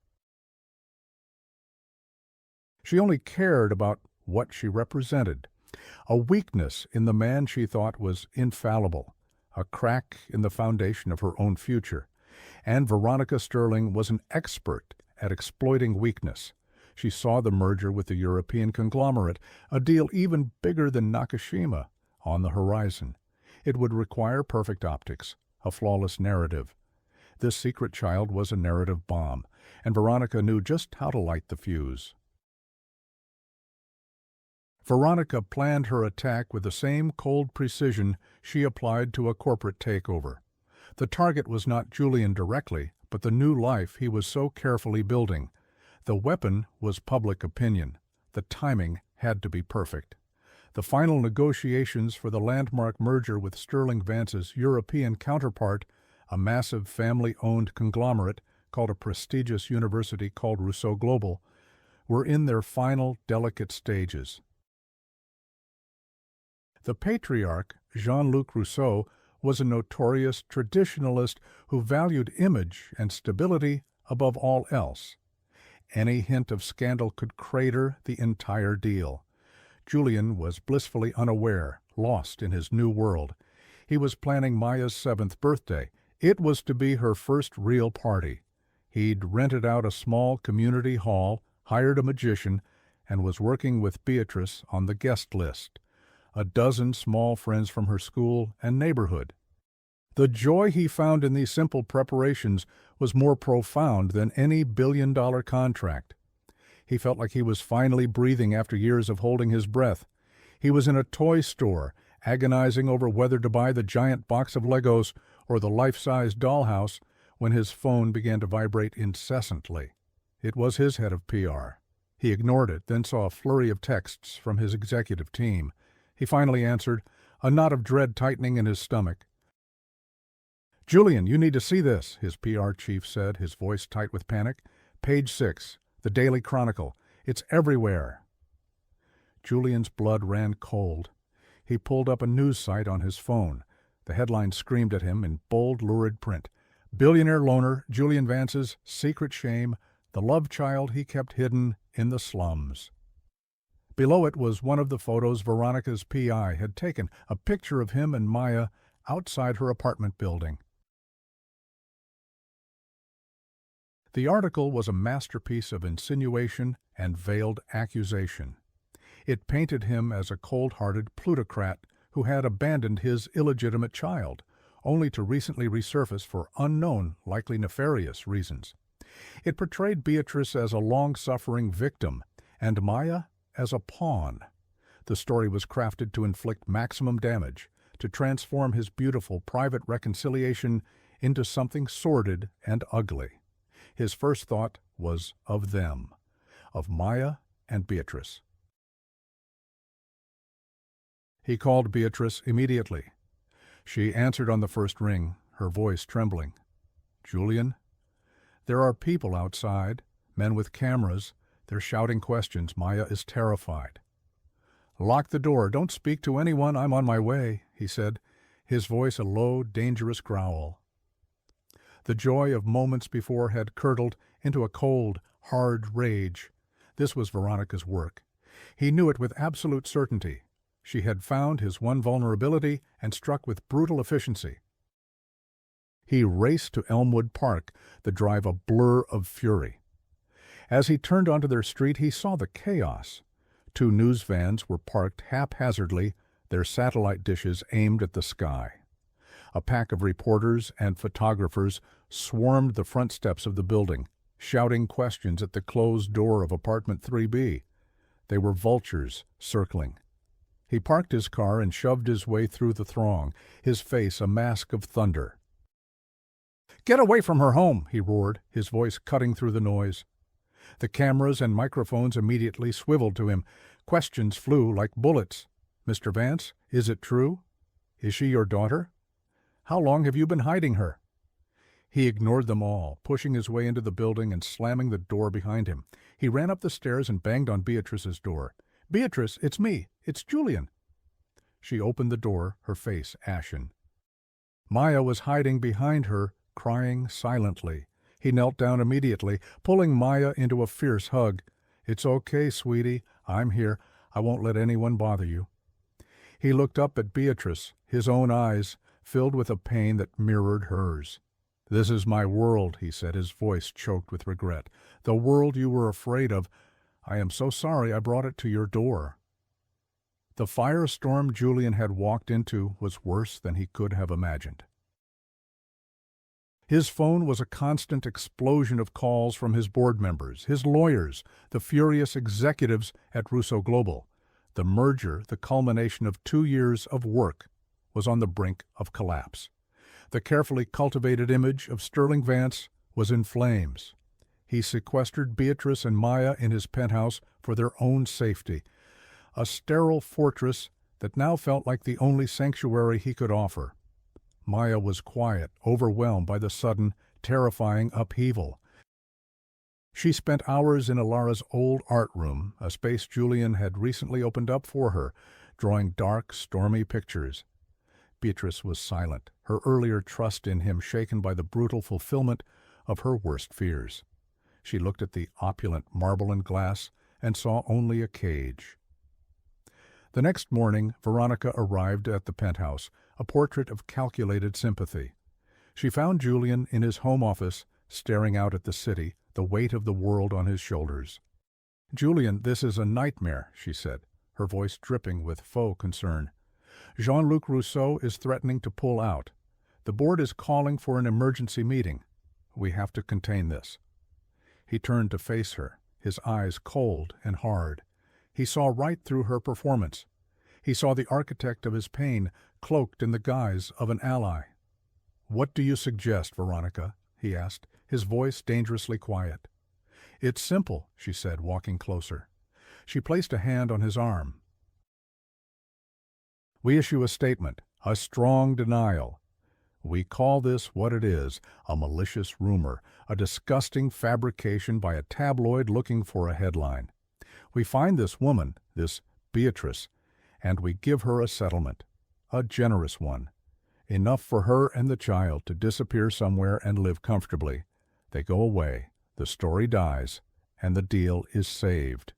She only cared about what she represented, a weakness in the man she thought was infallible, a crack in the foundation of her own future. And Veronica Sterling was an expert at exploiting weakness. She saw the merger with the European conglomerate, a deal even bigger than Nakashima, on the horizon. It would require perfect optics, a flawless narrative. This secret child was a narrative bomb, and Veronica knew just how to light the fuse. Veronica planned her attack with the same cold precision she applied to a corporate takeover. The target was not Julian directly, but the new life he was so carefully building. The weapon was public opinion. The timing had to be perfect. The final negotiations for the landmark merger with Sterling Vance's European counterpart, a massive family-owned conglomerate called a prestigious university called Rousseau Global, were in their final delicate stages. The patriarch, Jean-Luc Rousseau, was a notorious traditionalist who valued image and stability above all else. Any hint of scandal could crater the entire deal. Julian was blissfully unaware, lost in his new world. He was planning Maya's 7th birthday. It was to be her first real party. He'd rented out a small community hall, hired a magician, and was working with Beatrice on the guest list. A dozen small friends from her school and neighborhood. The joy he found in these simple preparations was more profound than any billion-dollar contract. He felt like he was finally breathing after years of holding his breath. He was in a toy store, agonizing over whether to buy the giant box of Legos or the life-size dollhouse, when his phone began to vibrate incessantly. It was his head of PR. He ignored it, then saw a flurry of texts from his executive team. He finally answered, a knot of dread tightening in his stomach. "Julian, you need to see this," his PR chief said, his voice tight with panic. "Page 6, the Daily Chronicle. It's everywhere." Julian's blood ran cold. He pulled up a news site on his phone. The headline screamed at him in bold, lurid print. "Billionaire loner Julian Vance's secret shame, the love child he kept hidden in the slums." Below it was one of the photos Veronica's PI had taken, a picture of him and Maya outside her apartment building. The article was a masterpiece of insinuation and veiled accusation. It painted him as a cold-hearted plutocrat who had abandoned his illegitimate child, only to recently resurface for unknown, likely nefarious reasons. It portrayed Beatrice as a long-suffering victim, and Maya as a pawn. The story was crafted to inflict maximum damage, to transform his beautiful private reconciliation into something sordid and ugly. His first thought was of them, of Maya and Beatrice. He called Beatrice immediately. She answered on the first ring, her voice trembling. "Julian, there are people outside, men with cameras. They're shouting questions. Maya is terrified." "Lock the door. Don't speak to anyone. I'm on my way," he said, his voice a low, dangerous growl. The joy of moments before had curdled into a cold, hard rage. This was Veronica's work. He knew it with absolute certainty. She had found his one vulnerability and struck with brutal efficiency. He raced to Elmwood Park, the drive a blur of fury. As he turned onto their street, he saw the chaos. 2 news vans were parked haphazardly, their satellite dishes aimed at the sky. A pack of reporters and photographers swarmed the front steps of the building, shouting questions at the closed door of apartment 3B. They were vultures circling. He parked his car and shoved his way through the throng, his face a mask of thunder. "Get away from her home!" he roared, his voice cutting through the noise. The cameras and microphones immediately swiveled to him. Questions flew like bullets. "Mr. Vance, is it true? Is she your daughter? How long have you been hiding her?" He ignored them all, pushing his way into the building and slamming the door behind him. He ran up the stairs and banged on Beatrice's door. "Beatrice, it's me. It's Julian." She opened the door, her face ashen. Maya was hiding behind her, crying silently. He knelt down immediately, pulling Maya into a fierce hug. "It's okay, sweetie. I'm here. I won't let anyone bother you." He looked up at Beatrice, his own eyes filled with a pain that mirrored hers. "This is my world," he said, his voice choked with regret. "The world you were afraid of. I am so sorry I brought it to your door." The firestorm Julian had walked into was worse than he could have imagined. His phone was a constant explosion of calls from his board members, his lawyers, the furious executives at Russo Global. The merger, the culmination of 2 years of work, was on the brink of collapse. The carefully cultivated image of Sterling Vance was in flames. He sequestered Beatrice and Maya in his penthouse for their own safety, a sterile fortress that now felt like the only sanctuary he could offer. Maya was quiet, overwhelmed by the sudden, terrifying upheaval. She spent hours in Alara's old art room, a space Julian had recently opened up for her, drawing dark, stormy pictures. Beatrice was silent, her earlier trust in him shaken by the brutal fulfillment of her worst fears. She looked at the opulent marble and glass and saw only a cage. The next morning, Veronica arrived at the penthouse, a portrait of calculated sympathy. She found Julian in his home office, staring out at the city, the weight of the world on his shoulders. "Julian, this is a nightmare," she said, her voice dripping with faux concern. "Jean-Luc Rousseau is threatening to pull out. The board is calling for an emergency meeting. We have to contain this." He turned to face her, his eyes cold and hard. He saw right through her performance. He saw the architect of his pain cloaked in the guise of an ally. "What do you suggest, Veronica?" he asked, his voice dangerously quiet. "It's simple," she said, walking closer. She placed a hand on his arm. "We issue a statement, a strong denial. We call this what it is, a malicious rumor, a disgusting fabrication by a tabloid looking for a headline. We find this woman, this Beatrice, and we give her a settlement, a generous one. Enough for her and the child to disappear somewhere and live comfortably. They go away, the story dies, and the deal is saved."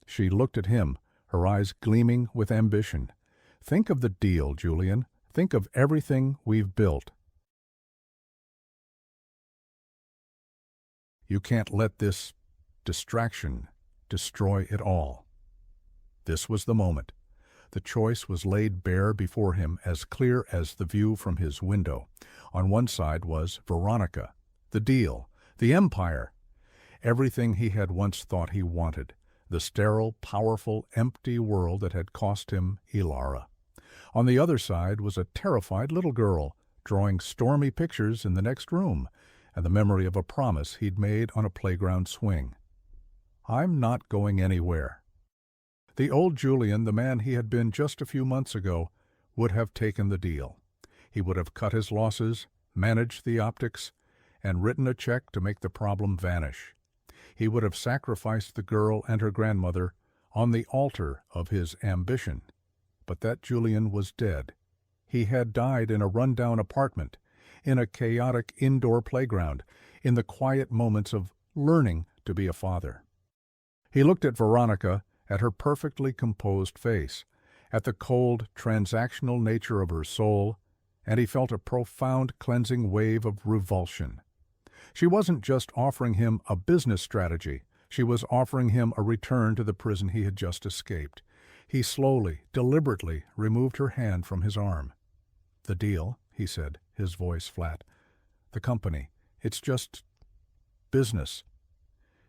She looked at him, her eyes gleaming with ambition. "Think of the deal, Julian. Think of everything we've built. You can't let this distraction destroy it all." This was the moment. The choice was laid bare before him, as clear as the view from his window. On one side was Veronica, the deal, the empire, everything he had once thought he wanted, the sterile, powerful, empty world that had cost him Ilara. On the other side was a terrified little girl, drawing stormy pictures in the next room, and the memory of a promise he'd made on a playground swing. "I'm not going anywhere." The old Julian, the man he had been just a few months ago, would have taken the deal. He would have cut his losses, managed the optics, and written a check to make the problem vanish. He would have sacrificed the girl and her grandmother on the altar of his ambition. But that Julian was dead. He had died in a run-down apartment, in a chaotic indoor playground, in the quiet moments of learning to be a father. He looked at Veronica, at her perfectly composed face, at the cold, transactional nature of her soul, and he felt a profound cleansing wave of revulsion. She wasn't just offering him a business strategy. She was offering him a return to the prison he had just escaped. He slowly, deliberately removed her hand from his arm. "The deal," he said, his voice flat. "The company. It's just business."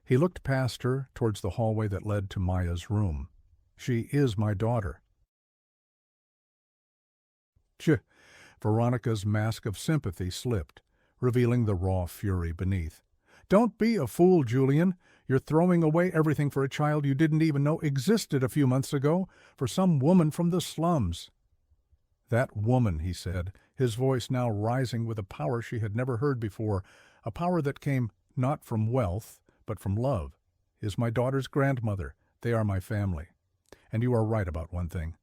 He looked past her towards the hallway that led to Maya's room. "She is my daughter." Tch! Veronica's mask of sympathy slipped, revealing the raw fury beneath. Don't be a fool, Julian. You're throwing away everything for a child you didn't even know existed a few months ago, for some woman from the slums." "That woman," he said, his voice now rising with a power she had never heard before, a power that came not from wealth, but from love, "is my daughter's grandmother. They are my family. And you are right about one thing.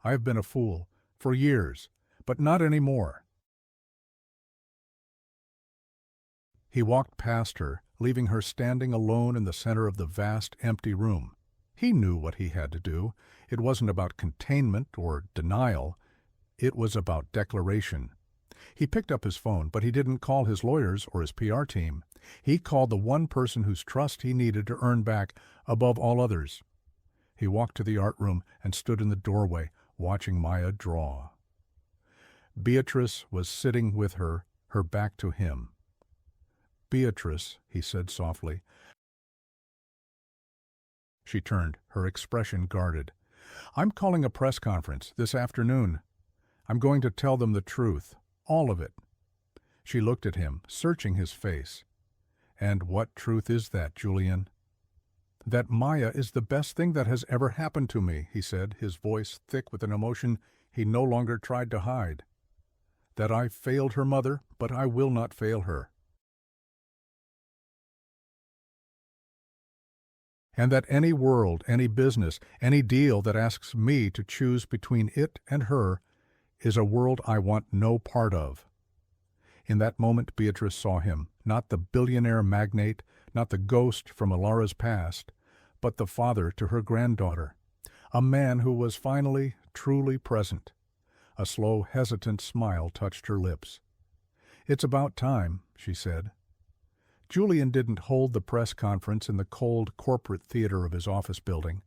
I have been a fool, for years, but not any more." He walked past her, leaving her standing alone in the center of the vast, empty room. He knew what he had to do. It wasn't about containment or denial. It was about declaration. He picked up his phone, but he didn't call his lawyers or his PR team. He called the one person whose trust he needed to earn back above all others. He walked to the art room and stood in the doorway, watching Maya draw. Beatrice was sitting with her back to him. "Beatrice," he said softly. She turned, her expression guarded. "I'm calling a press conference this afternoon. I'm going to tell them the truth, all of it." She looked at him, searching his face. "And what truth is that, Julian?" "That Maya is the best thing that has ever happened to me," he said, his voice thick with an emotion he no longer tried to hide. "That I failed her mother, but I will not fail her. And that any world, any business, any deal that asks me to choose between it and her is a world I want no part of." In that moment Beatrice saw him, not the billionaire magnate, not the ghost from Alara's past, but the father to her granddaughter, a man who was finally truly present. A slow, hesitant smile touched her lips. "It's about time," she said. Julian didn't hold the press conference in the cold corporate theater of his office building.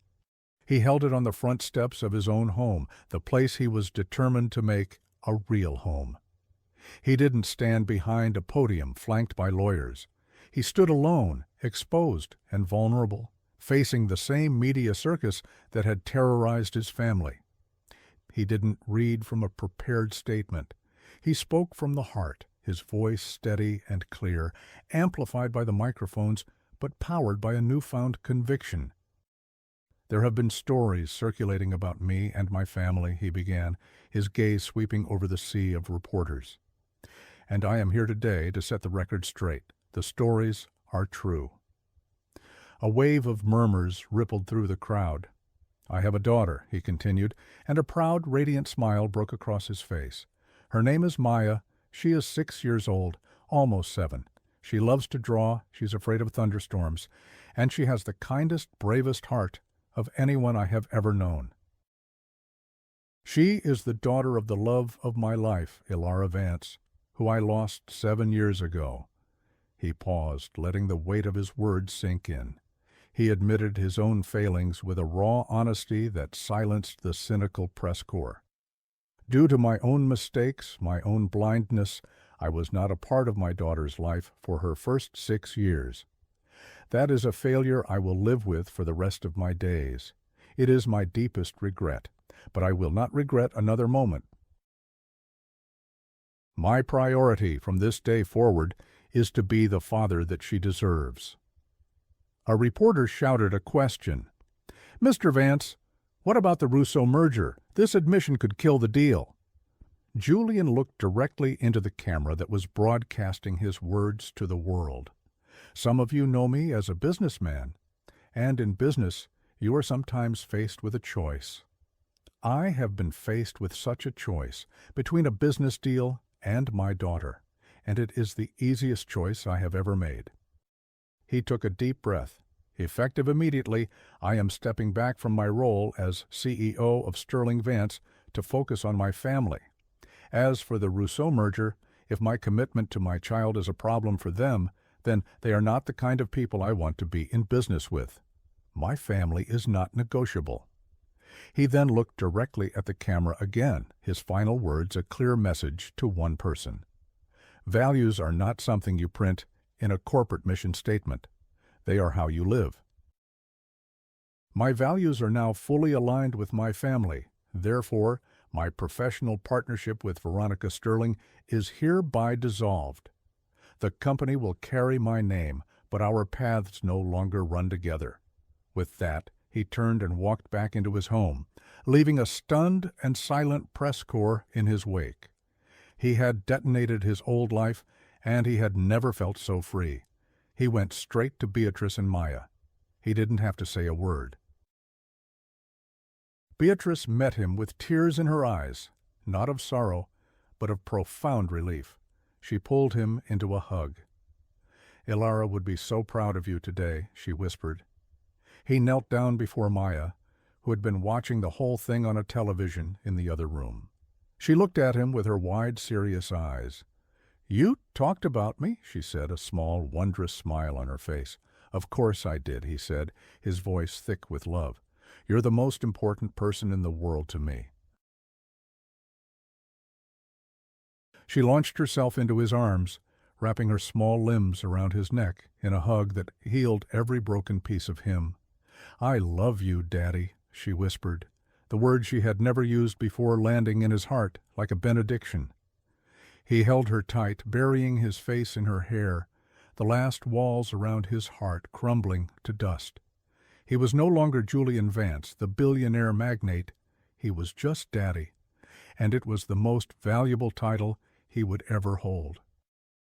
He held it on the front steps of his own home, the place he was determined to make a real home. He didn't stand behind a podium flanked by lawyers. He stood alone, exposed and vulnerable, facing the same media circus that had terrorized his family. He didn't read from a prepared statement. He spoke from the heart, his voice steady and clear, amplified by the microphones, but powered by a newfound conviction. "There have been stories circulating about me and my family," he began, his gaze sweeping over the sea of reporters. "And I am here today to set the record straight. The stories are true." A wave of murmurs rippled through the crowd. "I have a daughter," he continued, and a proud, radiant smile broke across his face. "Her name is Maya. She is 6 years old, almost 7. She loves to draw, she's afraid of thunderstorms, and she has the kindest, bravest heart of anyone I have ever known. She is the daughter of the love of my life, Alara Vance, who I lost 7 years ago." He paused, letting the weight of his words sink in. He admitted his own failings with a raw honesty that silenced the cynical press corps. "Due to my own mistakes, my own blindness, I was not a part of my daughter's life for her first 6 years. That is a failure I will live with for the rest of my days. It is my deepest regret, but I will not regret another moment. My priority from this day forward is to be the father that she deserves." A reporter shouted a question. "Mr. Vance, what about the Rousseau merger? This admission could kill the deal." Julian looked directly into the camera that was broadcasting his words to the world. "Some of you know me as a businessman, and in business you are sometimes faced with a choice. I have been faced with such a choice between a business deal and my daughter, and it is the easiest choice I have ever made." He took a deep breath. "Effective immediately, I am stepping back from my role as CEO of Sterling Vance to focus on my family. As for the Rousseau merger, if my commitment to my child is a problem for them, then they are not the kind of people I want to be in business with. My family is not negotiable." He then looked directly at the camera again, his final words a clear message to one person. "Values are not something you print in a corporate mission statement. They are how you live. My values are now fully aligned with my family. Therefore, my professional partnership with Veronica Sterling is hereby dissolved. The company will carry my name, but our paths no longer run together." With that, he turned and walked back into his home, leaving a stunned and silent press corps in his wake. He had detonated his old life, and he had never felt so free. He went straight to Beatrice and Maya. He didn't have to say a word. Beatrice met him with tears in her eyes, not of sorrow, but of profound relief. She pulled him into a hug. "Ilara would be so proud of you today," she whispered. He knelt down before Maya, who had been watching the whole thing on a television in the other room. She looked at him with her wide, serious eyes. "You talked about me," she said, a small, wondrous smile on her face. "Of course I did," he said, his voice thick with love. "You're the most important person in the world to me." She launched herself into his arms, wrapping her small limbs around his neck in a hug that healed every broken piece of him. "I love you, Daddy," she whispered, the word she had never used before landing in his heart like a benediction. He held her tight, burying his face in her hair, the last walls around his heart crumbling to dust. He was no longer Julian Vance, the billionaire magnate. He was just Daddy, and it was the most valuable title he would ever hold.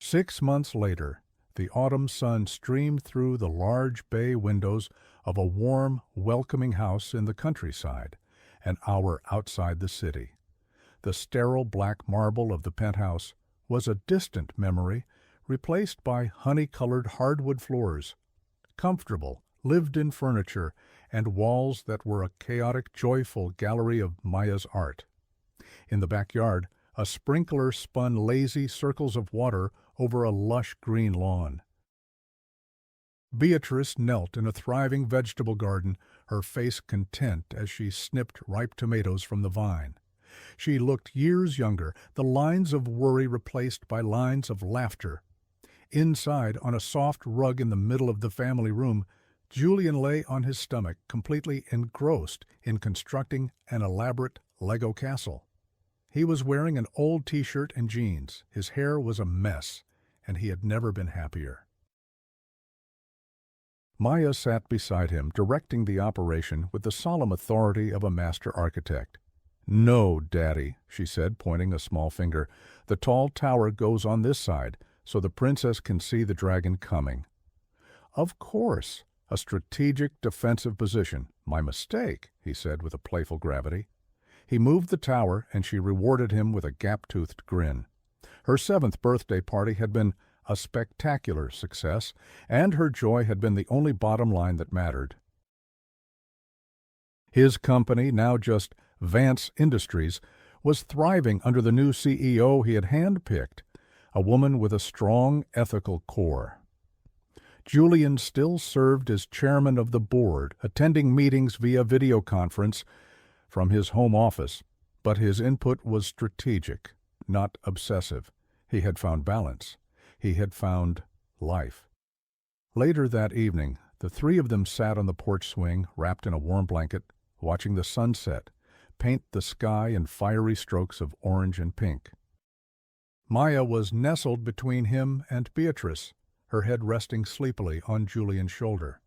6 months later, the autumn sun streamed through the large bay windows of a warm, welcoming house in the countryside, an hour outside the city. The sterile black marble of the penthouse was a distant memory, replaced by honey-colored hardwood floors, comfortable, lived-in furniture, and walls that were a chaotic, joyful gallery of Maya's art. In the backyard, a sprinkler spun lazy circles of water over a lush green lawn. Beatrice knelt in a thriving vegetable garden, her face content as she snipped ripe tomatoes from the vine. She looked years younger, the lines of worry replaced by lines of laughter. Inside, on a soft rug in the middle of the family room, Julian lay on his stomach, completely engrossed in constructing an elaborate Lego castle. He was wearing an old t-shirt and jeans. His hair was a mess, and he had never been happier. Maya sat beside him, directing the operation with the solemn authority of a master architect. "No, Daddy," she said, pointing a small finger. "The tall tower goes on this side, so the princess can see the dragon coming." "Of course, a strategic defensive position. My mistake," he said with a playful gravity. He moved the tower, and she rewarded him with a gap-toothed grin. Her 7th birthday party had been a spectacular success, and her joy had been the only bottom line that mattered. His company, now just Vance Industries, was thriving under the new CEO he had handpicked, a woman with a strong ethical core. Julian still served as chairman of the board, attending meetings via video conference from his home office, but his input was strategic, not obsessive. He had found balance. He had found life. Later that evening, the three of them sat on the porch swing, wrapped in a warm blanket, watching the sunset paint the sky in fiery strokes of orange and pink. Maya was nestled between him and Beatrice, her head resting sleepily on Julian's shoulder.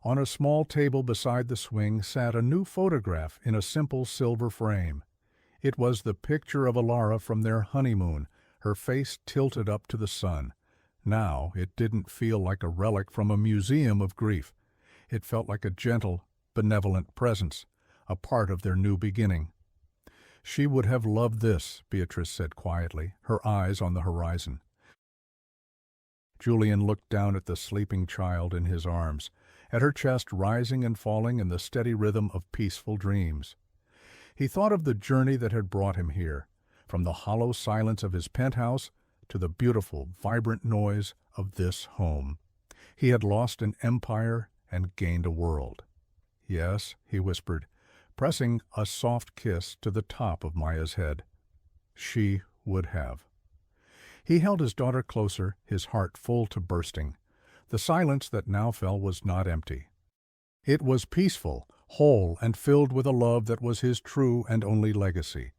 On a small table beside the swing sat a new photograph in a simple silver frame. It was the picture of Ilara from their honeymoon, her face tilted up to the sun. Now it didn't feel like a relic from a museum of grief. It felt like a gentle, benevolent presence, a part of their new beginning. "She would have loved this," Beatrice said quietly, her eyes on the horizon. Julian looked down at the sleeping child in his arms, at her chest rising and falling in the steady rhythm of peaceful dreams. He thought of the journey that had brought him here, from the hollow silence of his penthouse to the beautiful, vibrant noise of this home. He had lost an empire and gained a world. "Yes," he whispered, pressing a soft kiss to the top of Maya's head. She would have. He held his daughter closer, his heart full to bursting. The silence that now fell was not empty. It was peaceful, whole, and filled with a love that was his true and only legacy.